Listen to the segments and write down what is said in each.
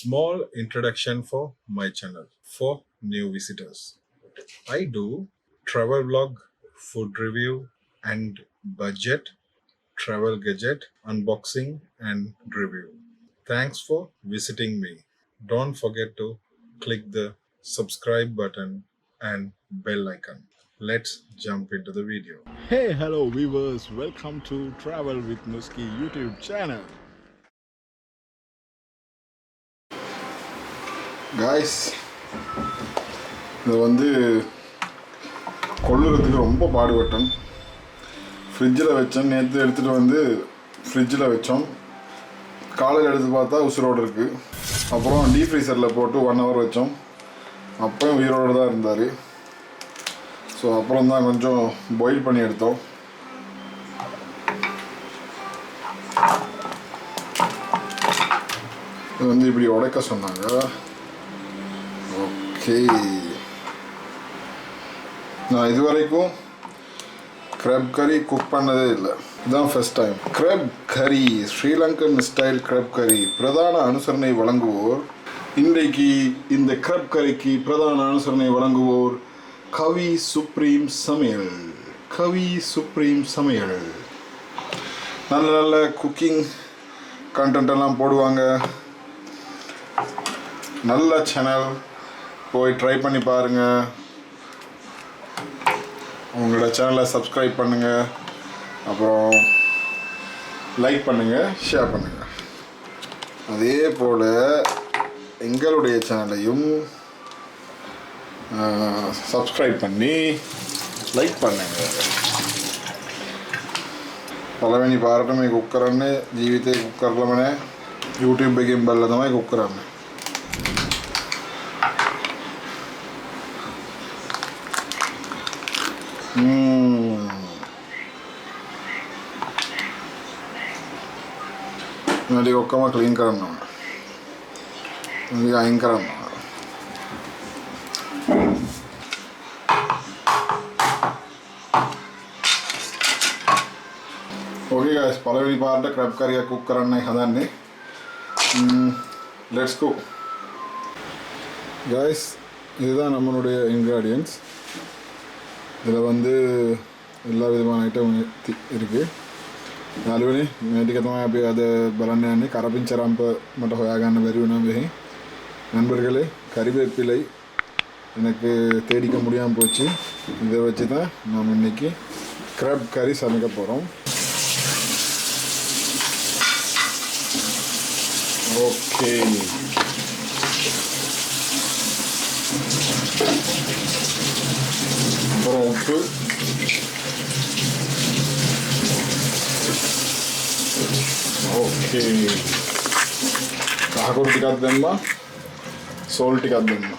Small introduction for my channel for new visitors. I do travel vlog, food review, and budget travel gadget unboxing and review. Thanks for visiting me. Don't forget to click the subscribe button and bell icon. Let's jump into the video. Hey, hello viewers, welcome to Travel with Muski YouTube channel. Guys, இது வந்து கொள்ளுறதுக்கு ரொம்ப பாடுபட்டேன். ஃப்ரிட்ஜில் வச்சேன், நேற்று எடுத்துகிட்டு வந்து ஃப்ரிட்ஜில் வச்சோம். காலையில் எடுத்து பார்த்தா உசுரோடு இருக்குது. அப்புறம் டீப் ஃப்ரீசரில் போட்டு 1 hour வச்சோம். அப்போயும் உயிரோடு தான் இருந்தார். ஸோ அப்புறம் தான் கொஞ்சம் பாயில் பண்ணி எடுத்தோம். இது வந்து இப்படி உடைக்க சொன்னாங்க. ஓகே, நான் இது வரைக்கும் கிரப் கறி குக் பண்ணதே இல்லை, இதுதான் ஃபர்ஸ்ட் டைம். கிரப் கறி, ஸ்ரீலங்கன் ஸ்டைல் கிரப் கறி பிரதான அனுசரணை வழங்குவோர். இன்றைக்கு இந்த கிரப் கறிக்கு பிரதான அனுசரணை வழங்குவோர் கவி சுப்ரீம் சமையல். கவி சுப்ரீம் சமையல் நல்ல நல்ல குக்கிங் கண்டென்ட் எல்லாம் போடுவாங்க. நல்ல சேனல், போய் ட்ரை பண்ணி பாருங்கள். உங்களோட சேனலை சப்ஸ்கிரைப் பண்ணுங்கள், அப்புறம் லைக் பண்ணுங்கள், ஷேர் பண்ணுங்கள். அதே போல் எங்களுடைய சேனலையும் சப்ஸ்கிரைப் பண்ணி லைக் பண்ணுங்கள். පළවෙනි පාරට මේ කුක් කරන්නේ ජීවිතේ කුක් කරලම නැහැ, YouTube එකෙන් බලලා තමයි කුක් කරන්නේ. මේක ඔක්කොම ක්ලීන් කරන්න ඕන. මේක අයින් කරන්න ඕන. Okay guys, පළවෙනි පාරට ක්‍රැබ් කරියක් කුක් කරන්නයි හදන්නේ. Let's go. Guys, இதுதான் நம்மளுடைய இன்க்ரீடியன்ட்ஸ். இதில் வந்து எல்லா விதமான ஐட்டம் இருக்குது. යාළුවනේ මේ ටික තමයි අපි අද බලන්න යන්නේ. කරපිංචරම්ප මට හොයාගන්න බැරි වුණා මෙහි. நண்பர்களே, கறிவேப்பிலை எனக்கு தேடிக்க முடியாமல் போச்சு. இதை வச்சு தான் நாம் இன்றைக்கி கிரப் கறி சமைக்க போகிறோம். ஓகே, அப்புறம் உப்பு, ओके, काकूर टिका देना, सॉल्ट टिका देना,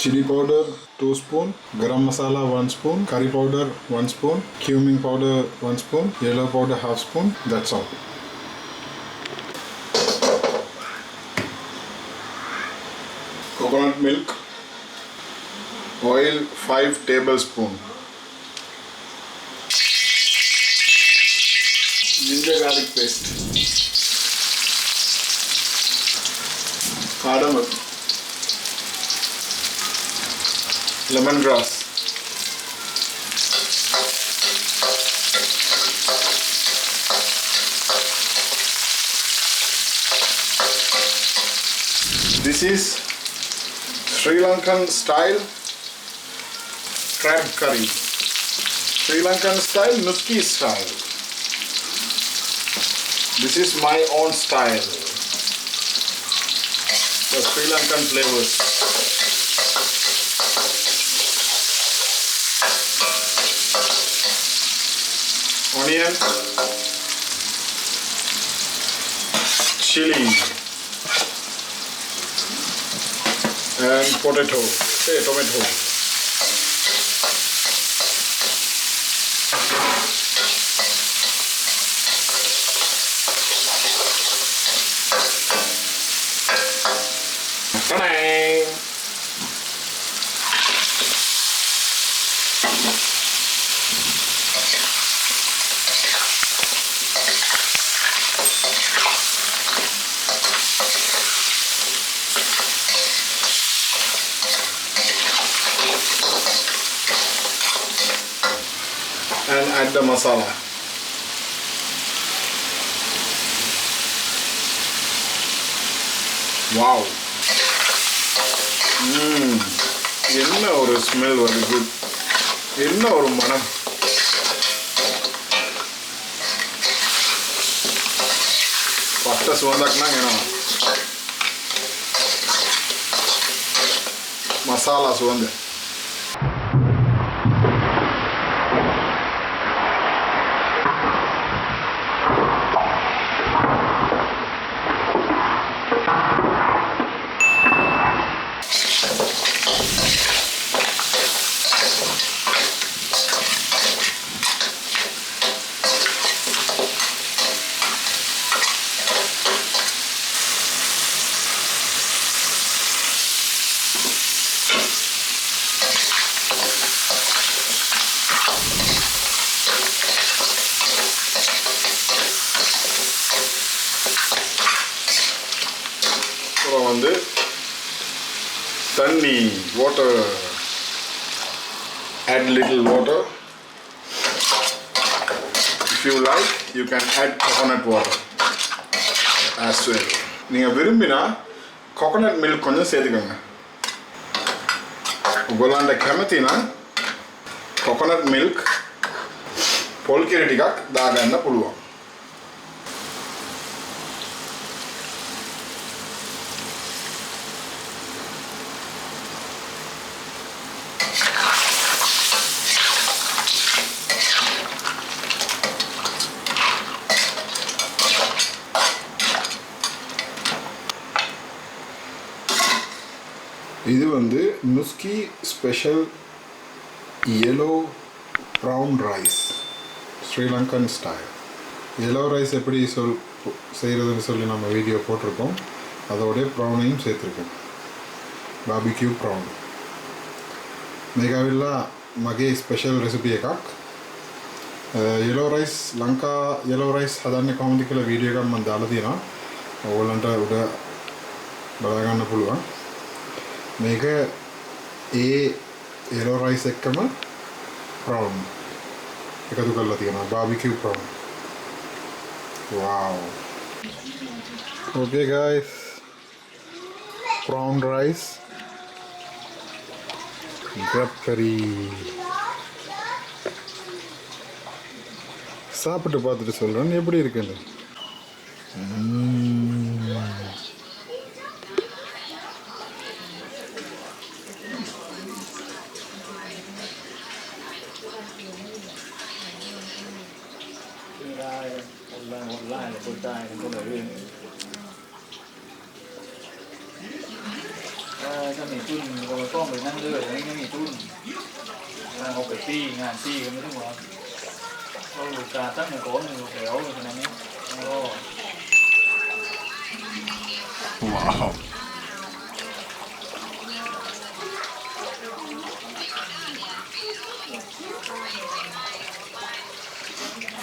चिली पाउडर 2 spoon, गरम मसाला 1 spoon, curry powder 1 spoon, cumin powder 1 spoon, yellow powder 1/2 spoon. That's all. Coconut milk, oil 5 tablespoon. Ginger garlic paste, cardamom, lemongrass, this is Sri Lankan style crab curry, Sri Lankan style, Nuski style. This is my own style, the Sri Lankan flavors. Onion, chili, and tomato. and add the masala. Wow. என்ன ஒரு smell வருது good. என்ன ஒரு மனம். பட்டை சுவந்தாக்குனா வேணும். மசாலா சுவந்து. அப்புறம் வந்து தண்ணி water, add little water. If you like, you can add coconut water as well. நீங்கள் விரும்பினா coconut milk கொஞ்சம் சேர்த்துக்கோங்க. உங்களாண்ட කැමතිனா coconut milk පොල් කිරි ටිකක් දාගන්න පුළුවන්. இது வந்து Nuski special yellow prown rice, Srilankan style. yellow rice எப்படி செய்கிறதுன்னு சொல்லி நம்ம வீடியோ போட்டிருக்கோம். அதோடைய ப்ரௌனையும் சேர்த்துருக்கோம். barbecue prawn. මේකවිල්ලා මගේ ස්පෙෂල් රෙසිපි එකක්. yellow rice Lanka yellow rice හදන්නේ කොහොමද කියලා වීඩියෝ එකක් මම දාලා තියෙනවා. ඕගොල්ලන්ට උඩ බලා ගන්න පුළුවන්. මේක ඒ yellow rice එක්කම prawn එකතු කරලා තියෙනවා. barbecue prawn. Wow. Okay guys, prawn rice, crab curry. சாப்பிட்டு பார்த்துட்டு சொல்கிறேன் எப்படி இருக்குன்னு.ถ้ามีตุ้นก็ต้องไปนั่งเลือดไม่มีตุ้นเอาไปตีงานตีกันไม่ต้องหรอกเราลูกกาตั้งแต่ก่อนหนึ่งแถวขนาดนี้ก็ Wow.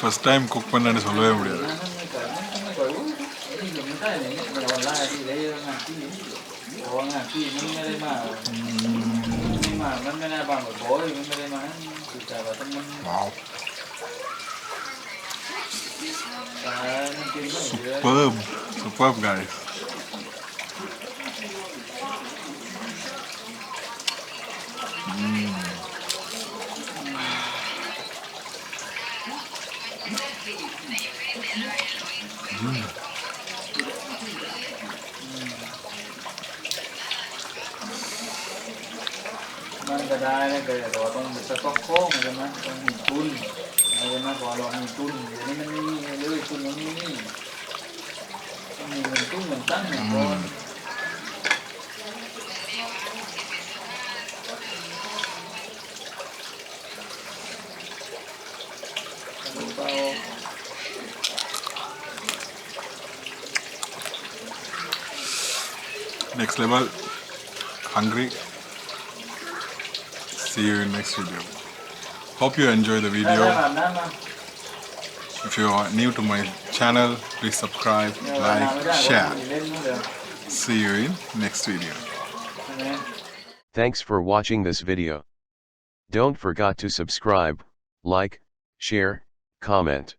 First time cook பண்ணனு சொல்லவே முடியாது. Wow. Superb guys.มันจะได้นะเกิดแต่ว่าต้องสต๊อกโค้งใช่ไหมต้องมีทุนใช่ไหมพอเรามีทุนเดี๋ยวนี้มันมีเลยทุนมันมีต้องมีเงินตุ้งเงินตั้งเงินก้อนเปล่า Next level. Hungry. See you in next video. Hope you enjoy the video. If you are new to my channel, please subscribe, like, share. See you in next video. Thanks for watching this video. Don't forget to subscribe, like, share, comment.